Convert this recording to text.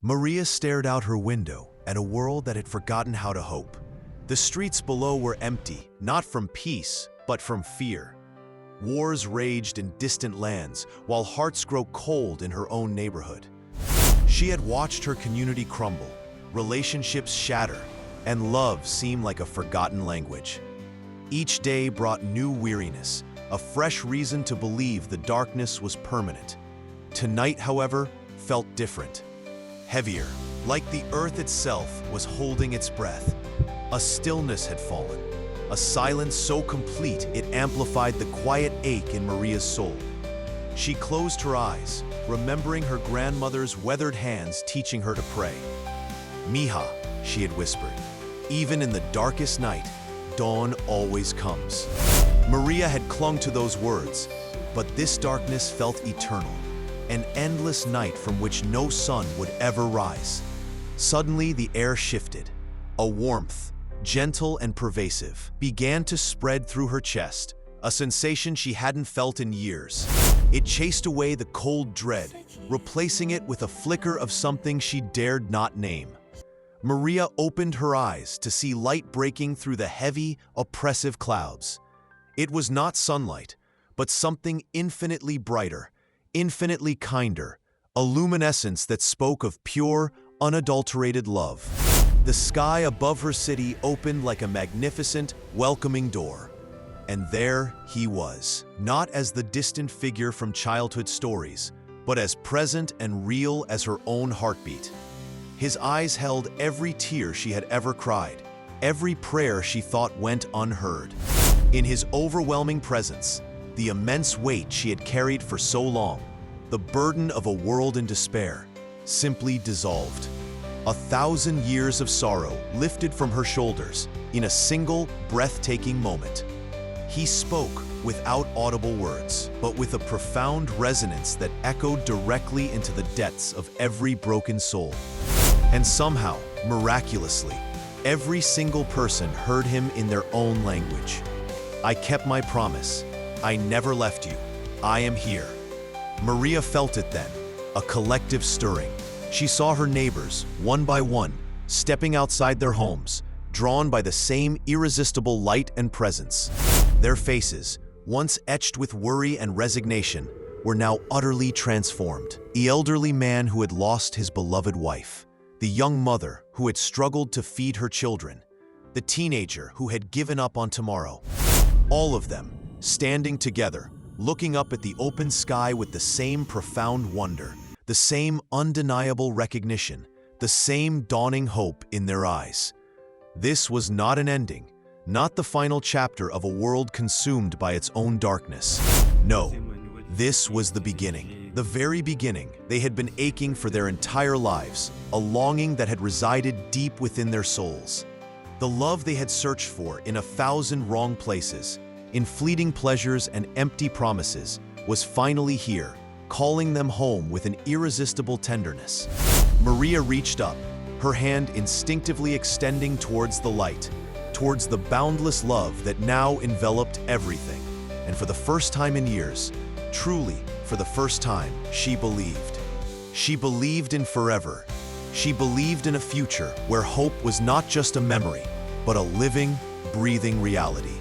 Maria stared out her window at a world that had forgotten how to hope. The streets below were empty, not from peace, but from fear. Wars raged in distant lands, while hearts grew cold in her own neighborhood. She had watched her community crumble, relationships shatter, and love seem like a forgotten language. Each day brought new weariness, a fresh reason to believe the darkness was permanent. Tonight, however, felt different. Heavier, like the earth itself was holding its breath. A stillness had fallen, a silence so complete it amplified the quiet ache in Maria's soul. She closed her eyes, remembering her grandmother's weathered hands teaching her to pray. "Mija," she had whispered, "even in the darkest night, dawn always comes." Maria had clung to those words, but this darkness felt eternal, an endless night from which no sun would ever rise. Suddenly, the air shifted. A warmth, gentle and pervasive, began to spread through her chest, a sensation she hadn't felt in years. It chased away the cold dread, replacing it with a flicker of something she dared not name. Maria opened her eyes to see light breaking through the heavy, oppressive clouds. It was not sunlight, but something infinitely brighter, infinitely kinder, a luminescence that spoke of pure, unadulterated love. The sky above her city opened like a magnificent, welcoming door. And there he was, not as the distant figure from childhood stories, but as present and real as her own heartbeat. His eyes held every tear she had ever cried, every prayer she thought went unheard. In his overwhelming presence, the immense weight she had carried for so long, the burden of a world in despair, simply dissolved. 1,000 years of sorrow lifted from her shoulders in a single, breathtaking moment. He spoke without audible words, but with a profound resonance that echoed directly into the depths of every broken soul. And somehow, miraculously, every single person heard him in their own language. "I kept my promise. I never left you. I am here." Maria felt it then, a collective stirring. She saw her neighbors, one by one, stepping outside their homes, drawn by the same irresistible light and presence. Their faces, once etched with worry and resignation, were now utterly transformed. The elderly man who had lost his beloved wife, the young mother who had struggled to feed her children, the teenager who had given up on tomorrow. All of them, standing together, looking up at the open sky with the same profound wonder, the same undeniable recognition, the same dawning hope in their eyes. This was not an ending, not the final chapter of a world consumed by its own darkness. No, this was the beginning. The very beginning. They had been aching for their entire lives, a longing that had resided deep within their souls. The love they had searched for in 1,000 wrong places, in fleeting pleasures and empty promises, was finally here, calling them home with an irresistible tenderness. Maria reached up, her hand instinctively extending towards the light, towards the boundless love that now enveloped everything. And for the first time in years, truly for the first time, she believed. She believed in forever. She believed in a future where hope was not just a memory, but a living, breathing reality.